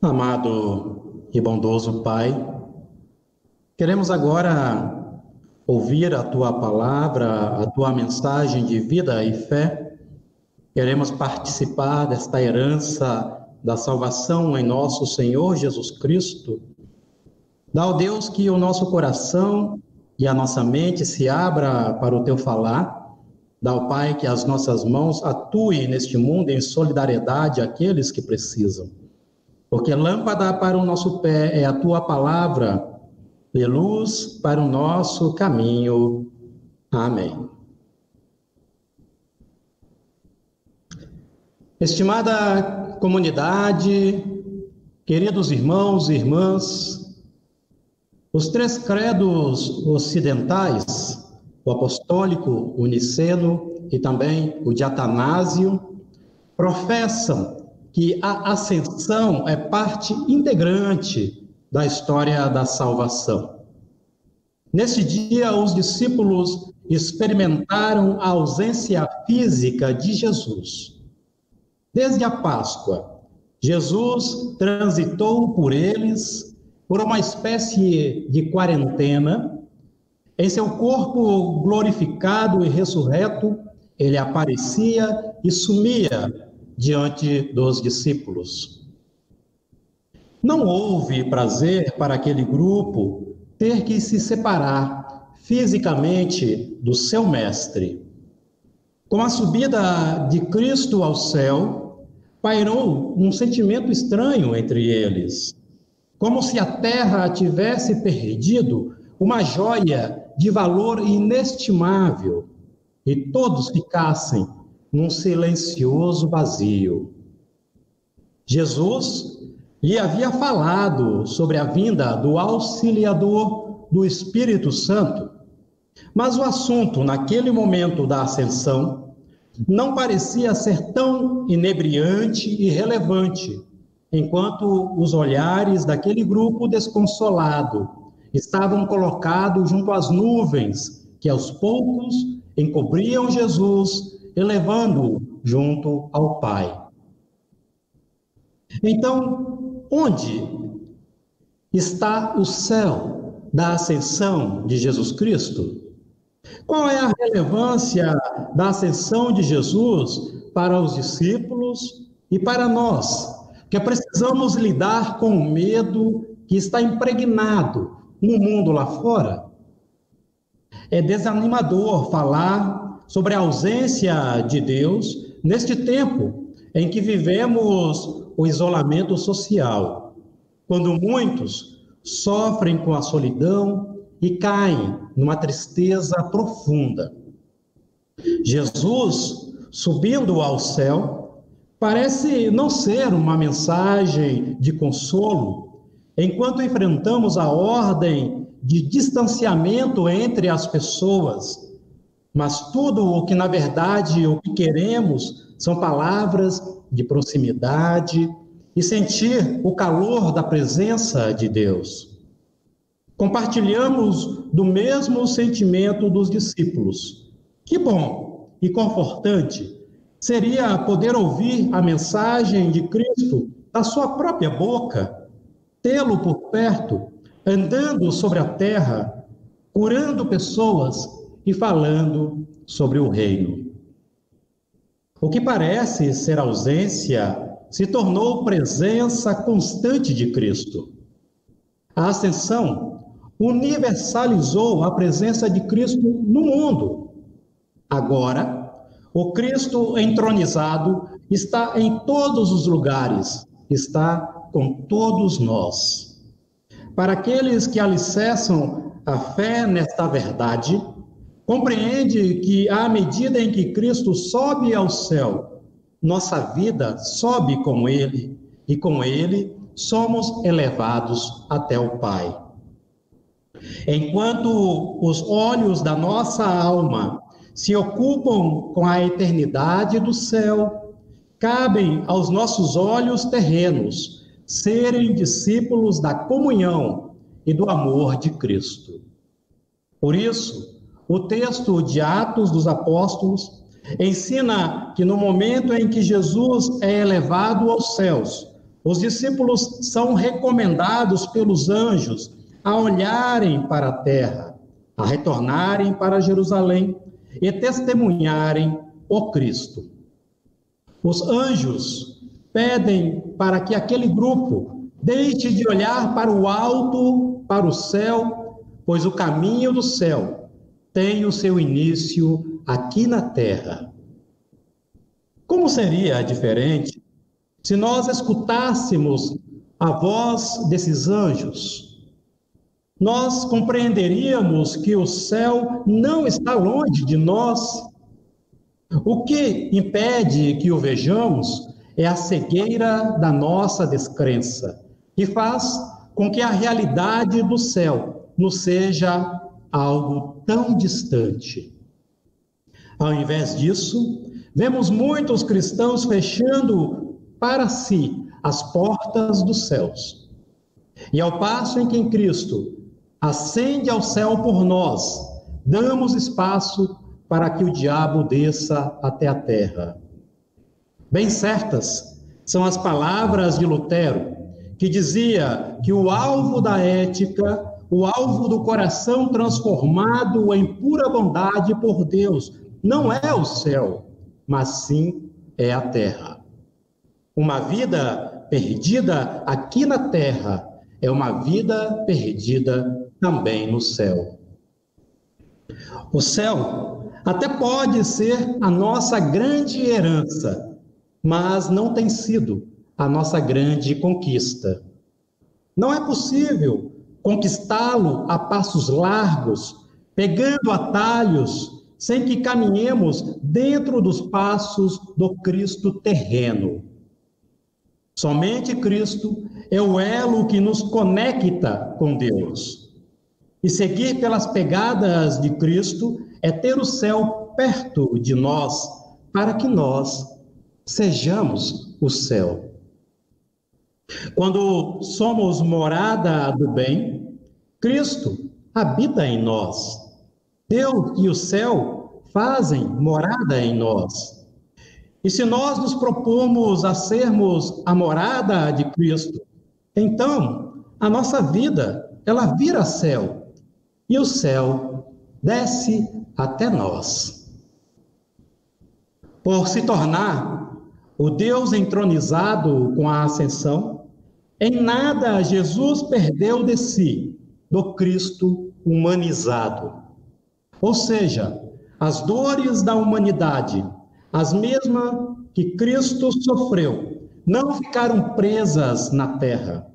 Amado e bondoso Pai, queremos agora ouvir a Tua palavra, a Tua mensagem de vida e fé. Queremos participar desta herança da salvação em nosso Senhor Jesus Cristo. Dá, ó Deus, que o nosso coração e a nossa mente se abra para o Teu falar. Dá, ó Pai, que as nossas mãos atuem neste mundo em solidariedade àqueles que precisam. Porque lâmpada para o nosso pé é a Tua palavra e luz para o nosso caminho. Amém. Estimada comunidade, queridos irmãos e irmãs, os três credos ocidentais, o apostólico, o niceno e também o de Atanásio, professam que a ascensão é parte integrante da história da salvação. Nesse dia, os discípulos experimentaram a ausência física de Jesus. Desde a Páscoa, Jesus transitou por eles por uma espécie de quarentena. Em seu corpo glorificado e ressurreto, ele aparecia e sumia diante dos discípulos. Não houve prazer para aquele grupo ter que se separar fisicamente do seu mestre. Com a subida de Cristo ao céu, pairou um sentimento estranho entre eles, como se a terra tivesse perdido uma joia de valor inestimável e todos ficassem num silencioso vazio. Jesus lhe havia falado sobre a vinda do Auxiliador do Espírito Santo, mas o assunto, naquele momento da ascensão, não parecia ser tão inebriante e relevante, enquanto os olhares daquele grupo desconsolado estavam colocados junto às nuvens que aos poucos encobriam Jesus, elevando-o junto ao Pai. Então, onde está o céu da ascensão de Jesus Cristo? Qual é a relevância da ascensão de Jesus para os discípulos e para nós, que precisamos lidar com o medo que está impregnado no mundo lá fora? É desanimador falar sobre a ausência de Deus neste tempo em que vivemos o isolamento social, quando muitos sofrem com a solidão e caem numa tristeza profunda. Jesus, subindo ao céu, parece não ser uma mensagem de consolo, enquanto enfrentamos a ordem de distanciamento entre as pessoas, mas tudo o que, na verdade, o que queremos são palavras de proximidade e sentir o calor da presença de Deus. Compartilhamos do mesmo sentimento dos discípulos. Que bom e confortante seria poder ouvir a mensagem de Cristo da sua própria boca, tê-lo por perto, andando sobre a terra, curando pessoas e falando sobre o reino. O que parece ser ausência se tornou presença constante de Cristo. A ascensão universalizou a presença de Cristo no mundo. Agora, o Cristo entronizado está em todos os lugares, está com todos nós. Para aqueles que alicerçam a fé nesta verdade, compreende que à medida em que Cristo sobe ao céu, nossa vida sobe com Ele, e com Ele somos elevados até o Pai. Enquanto os olhos da nossa alma se ocupam com a eternidade do céu, cabem aos nossos olhos terrenos serem discípulos da comunhão e do amor de Cristo. Por isso, o texto de Atos dos Apóstolos ensina que no momento em que Jesus é elevado aos céus, os discípulos são recomendados pelos anjos a olharem para a terra, a retornarem para Jerusalém e testemunharem o Cristo. Os anjos pedem para que aquele grupo deixe de olhar para o alto, para o céu, pois o caminho do céu tem o seu início aqui na terra. Como seria diferente se nós escutássemos a voz desses anjos? Nós compreenderíamos que o céu não está longe de nós. O que impede que o vejamos é a cegueira da nossa descrença, que faz com que a realidade do céu nos seja algo tão distante. Ao invés disso, vemos muitos cristãos fechando para si as portas dos céus. E ao passo em que em Cristo ascende ao céu por nós, damos espaço para que o diabo desça até a terra. Bem certas são as palavras de Lutero, que dizia que o alvo da ética, o alvo do coração transformado em pura bondade por Deus, não é o céu, mas sim é a terra. Uma vida perdida aqui na terra é uma vida perdida também no céu. O céu até pode ser a nossa grande herança, mas não tem sido a nossa grande conquista. Não é possível conquistá-lo a passos largos, pegando atalhos, sem que caminhemos dentro dos passos do Cristo terreno. Somente Cristo é o elo que nos conecta com Deus. E seguir pelas pegadas de Cristo é ter o céu perto de nós, para que nós sejamos o céu. Quando somos morada do bem, Cristo habita em nós. Deus e o céu fazem morada em nós. E se nós nos propomos a sermos a morada de Cristo, então a nossa vida, ela vira céu, e o céu desce até nós. Por se tornar o Deus entronizado com a ascensão, em nada Jesus perdeu de si, do Cristo humanizado. Ou seja, as dores da humanidade, as mesmas que Cristo sofreu, não ficaram presas na terra.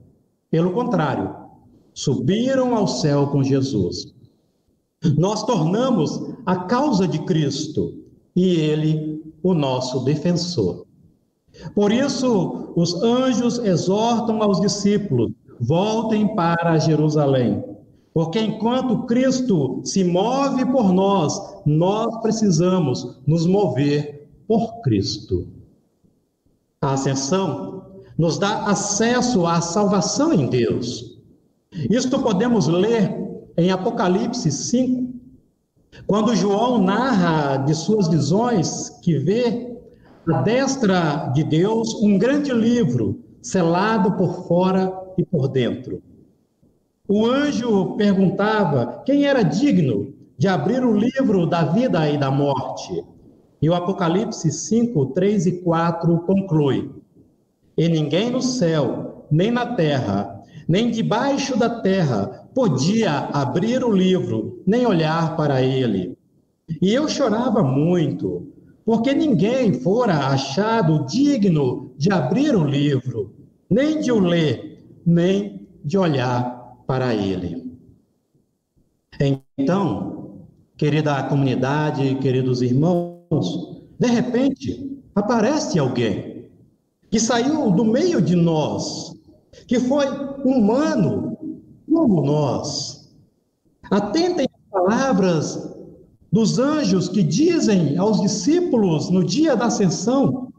Pelo contrário, subiram ao céu com Jesus. Nós tornamos a causa de Cristo e Ele o nosso defensor. Por isso, os anjos exortam aos discípulos: voltem para Jerusalém, porque enquanto Cristo se move por nós, nós precisamos nos mover por Cristo. A ascensão nos dá acesso à salvação em Deus. Isto podemos ler em Apocalipse 5, quando João narra de suas visões que vê à destra de Deus um grande livro, selado por fora e por dentro. O anjo perguntava quem era digno de abrir o livro da vida e da morte. E o Apocalipse 5, 3 e 4 conclui: e ninguém no céu, nem na terra, nem debaixo da terra, podia abrir o livro, nem olhar para ele. E eu chorava muito, porque ninguém fora achado digno de abrir o livro, nem de o ler, nem de olhar para ele. Então, querida comunidade, queridos irmãos, de repente aparece alguém que saiu do meio de nós, que foi humano como nós. Atentem às palavras dos anjos que dizem aos discípulos no dia da ascensão: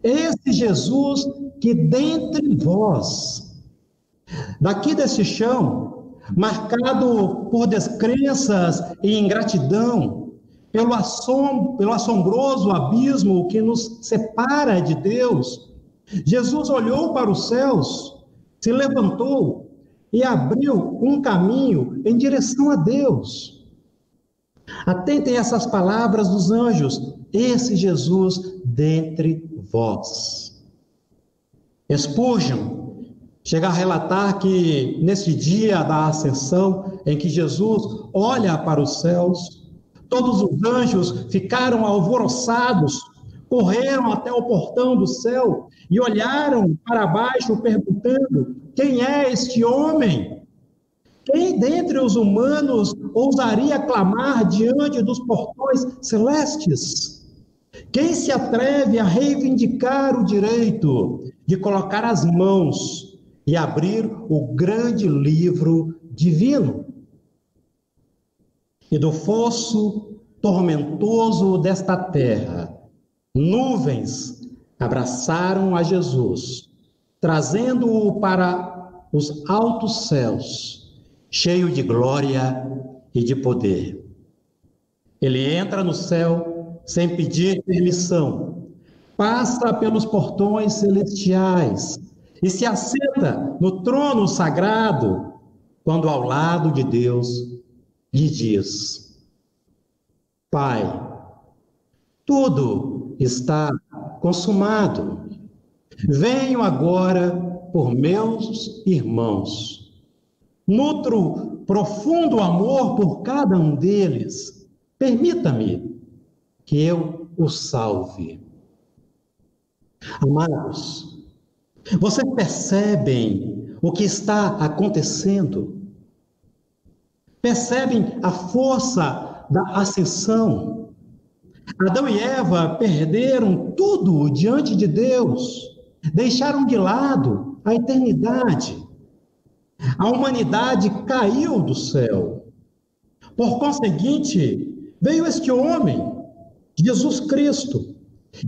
esse Jesus que dentre vós, daqui desse chão, marcado por descrenças e ingratidão, pelo assombroso abismo que nos separa de Deus, Jesus olhou para os céus, se levantou e abriu um caminho em direção a Deus. Atentem essas palavras dos anjos: esse Jesus dentre vós. Spurgeon chega a relatar que nesse dia da ascensão, em que Jesus olha para os céus, todos os anjos ficaram alvoroçados, correram até o portão do céu e olharam para baixo perguntando: quem é este homem? Quem dentre os humanos ousaria clamar diante dos portões celestes? Quem se atreve a reivindicar o direito de colocar as mãos e abrir o grande livro divino? E do fosso tormentoso desta terra, nuvens abraçaram a Jesus, trazendo-o para os altos céus, cheio de glória e de poder. Ele entra no céu sem pedir permissão, passa pelos portões celestiais e se assenta no trono sagrado, quando ao lado de Deus lhe diz: Pai, tudo está consumado. Venho agora por meus irmãos. Nutro profundo amor por cada um deles. Permita-me que eu os salve. Amados, vocês percebem o que está acontecendo? Percebem a força da ascensão? Adão e Eva perderam tudo diante de Deus, deixaram de lado a eternidade. A humanidade caiu do céu. Por conseguinte, veio este homem, Jesus Cristo,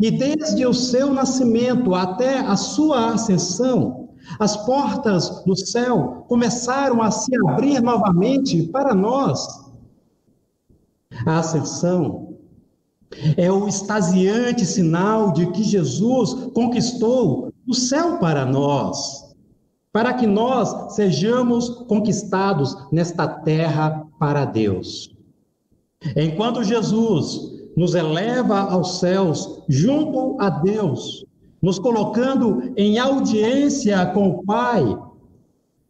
e desde o seu nascimento até a sua ascensão, as portas do céu começaram a se abrir novamente para nós. A ascensão é o extasiante sinal de que Jesus conquistou o céu para nós, para que nós sejamos conquistados nesta terra para Deus. Enquanto Jesus nos eleva aos céus junto a Deus, nos colocando em audiência com o Pai,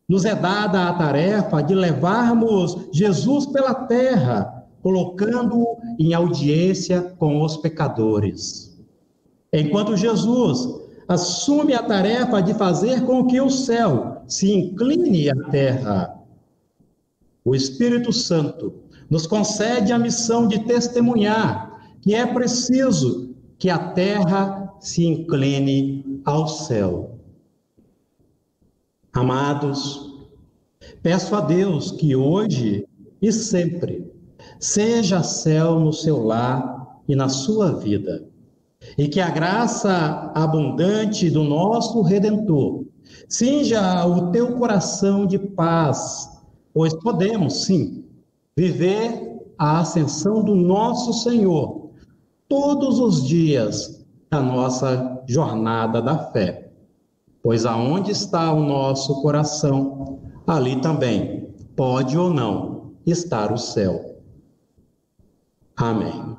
nos é dada a tarefa de levarmos Jesus pela terra, colocando-o em audiência com os pecadores. Enquanto Jesus assume a tarefa de fazer com que o céu se incline à terra, o Espírito Santo nos concede a missão de testemunhar que é preciso que a terra se incline ao céu. Amados, peço a Deus que hoje e sempre seja céu no seu lar e na sua vida, e que a graça abundante do nosso Redentor cinja o teu coração de paz, pois podemos, sim, viver a ascensão do nosso Senhor todos os dias da nossa jornada da fé. Pois aonde está o nosso coração, ali também pode ou não estar o céu. Amém.